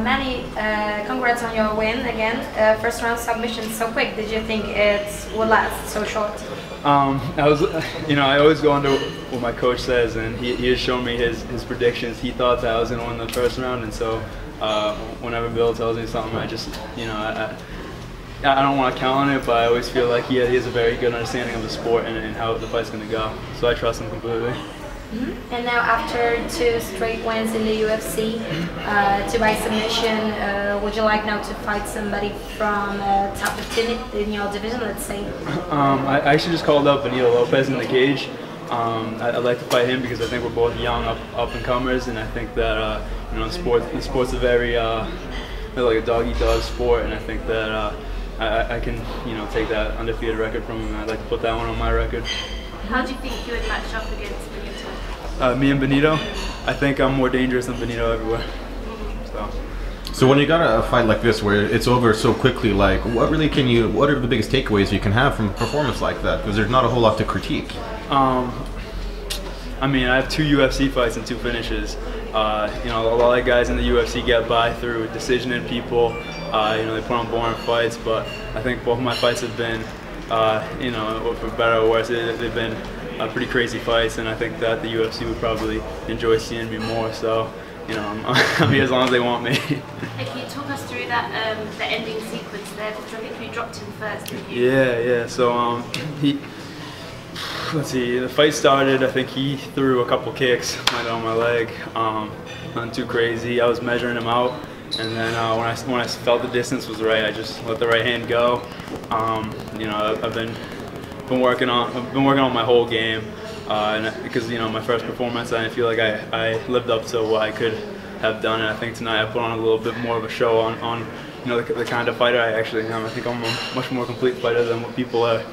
Manny, congrats on your win again. First round submission so quick. Did you think it would last so short? I always go on to what my coach says, and he has shown me his predictions. He thought that I was going to win the first round, and so whenever Bill tells me something, I just, I don't want to count on it, but I always feel like he has a very good understanding of the sport and how the fight's going to go. So I trust him completely. Mm-hmm. And now after 2 straight wins in the UFC, 2 by submission, would you like now to fight somebody from top 15 in your division, let's say? I actually just called up BenITO LOPEZ in the cage. I'd like to fight him because I think we're both young up and comers, and I think that the sport's a very like a dog-eat-dog sport, and I think that I can take that undefeated record from him. I'd like to put that one on my record. How do you think you would match up against BenITO? Me and BenITO, I think I'm more dangerous than BenITO everywhere. So when you got a fight like this where it's over so quickly, like what are the biggest takeaways you can have from a performance like that? Because there's not a whole lot to critique. I mean, I have 2 UFC fights and 2 finishes. A lot of guys in the UFC get by through decisioning people. They put on boring fights, but I think both of my fights have been, for better or worse, they've been pretty crazy fights, and I think that the UFC would probably enjoy seeing me more. So, I'm here as long as they want me. Hey, can you talk us through that the ending sequence there? Because I think you dropped him first, didn't you? Yeah. So let's see. The fight started. I think he threw a couple kicks on my leg. Nothing too crazy. I was measuring him out, and then when I felt the distance was right, I just let the right hand go. I've been working on my whole game, because my first performance, I feel like I lived up to what I could have done, and I think tonight I put on a little bit more of a show on the kind of fighter I actually am. I think I'm a much more complete fighter than what people are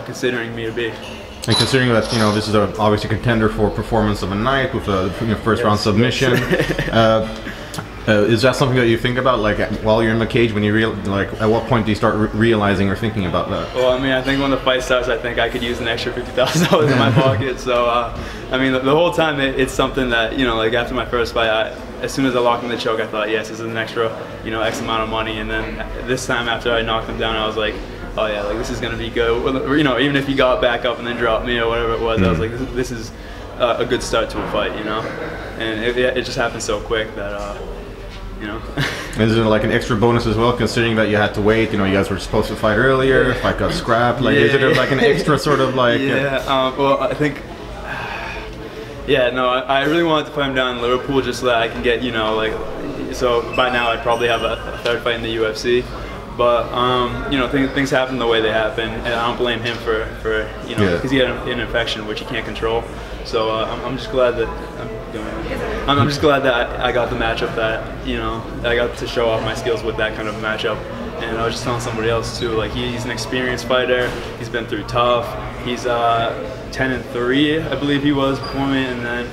considering me to be. And considering that this is obviously a contender for performance of a night with a first round submission. Is that something that you think about, like while you're in the cage, when you at what point do you start realizing or thinking about that? Well, I mean, I think when the fight starts, I think I could use an extra $50,000 in my pocket. So, I mean, the whole time it's something that like after my first fight, as soon as I locked in the choke, I thought, yes, this is an extra X amount of money. And then this time after I knocked him down, I was like, oh yeah, like this is gonna be good. Even if he got back up and then dropped me or whatever it was, I was like, this is a good start to a fight, And it just happened so quick that. Is there like an extra bonus as well, considering that you had to wait? You guys were supposed to fight earlier. Fight got scrapped. Like, is there like an extra sort of like? Well, I think. I really wanted to fight him down in Liverpool just so that I can get so by now I'd probably have a 3rd fight in the UFC. But things happen the way they happen, and I don't blame him for because he had an infection which he can't control. So I'm just glad that I'm just glad that I got the matchup that I got to show off my skills with that kind of matchup. And I was just telling somebody else too, like he's an experienced fighter. He's been through tough. He's 10-3, I believe he was before me, and then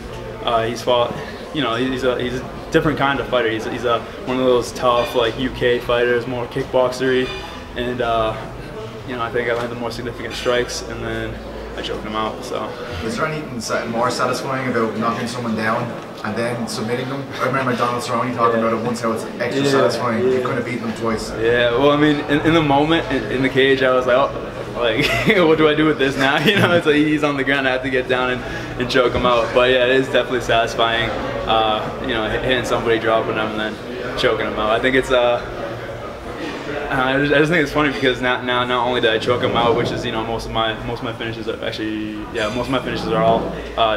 he's fought. He's a different kind of fighter. He's one of those tough like UK fighters, more kickboxery, and I think I landed more significant strikes, and then I choked him out. So. Is there anything more satisfying about knocking someone down and then submitting them? I remember Donald Cerrone talking about it once, how it's extra satisfying. You couldn't beat them twice. Yeah, well, I mean, in the moment, in the cage, I was like, oh, like, what do I do with this now? It's like he's on the ground, I have to get down and choke him out. But yeah, it is definitely satisfying, hitting somebody, dropping them, and then choking them out. I think it's I just think it's funny because now not only did I choke him out, which is most of my finishes are actually most of my finishes are all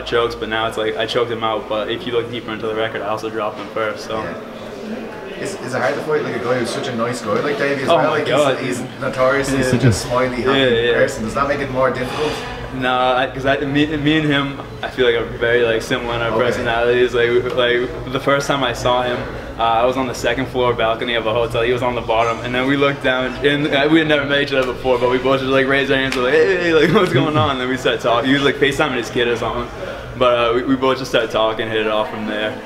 chokes, but now it's like I choked him out. But if you look deeper into the record, I also dropped him first. So. Is it hard to fight like a guy who's such a nice guy like Davey as well? Oh my God. He's notoriously such a smiley, happy person. Does that make it more difficult? No, because me and him, I feel like are very similar in our personalities. Like the first time I saw him, I was on the 2nd floor balcony of a hotel. He was on the bottom, and then we looked down, and we had never met each other before, but we both just raised our hands, like, hey, like what's going on? And then we started talking. He was FaceTiming his kid or something, but we both just started talking, hit it off from there.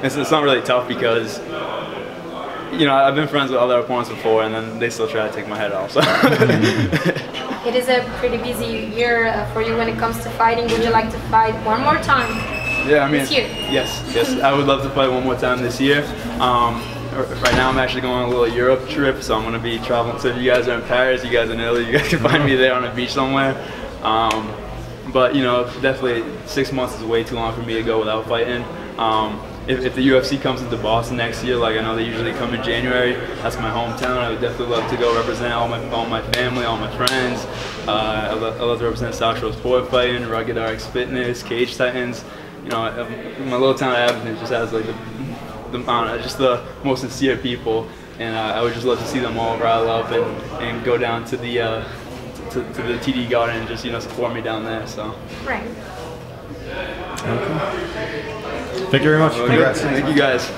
It's not really tough because I've been friends with other opponents before, and then they still try to take my head off. So. It is a pretty busy year for you when it comes to fighting. Would you like to fight one more time? Yeah, I mean, this year? yes. I would love to fight one more time this year. Right now I'm actually going on a little Europe trip, so I'm going to be traveling. So if you guys are in Paris, you guys are in Italy, you guys can find me there on a beach somewhere. But you know, definitely 6 months is way too long for me to go without fighting. If the UFC comes into Boston next year, like I know they usually come in January, that's my hometown. I would definitely love to go represent all my family, all my friends. I love to represent South Shore Sport Fighting, Rugged RX Fitness, Cage Titans. You know, my little town of Abington just has like just the most sincere people, and I would just love to see them all rile up and go down to the TD Garden and just, you know, support me down there. So. Right. Thank you very much. Congrats. Thank you guys.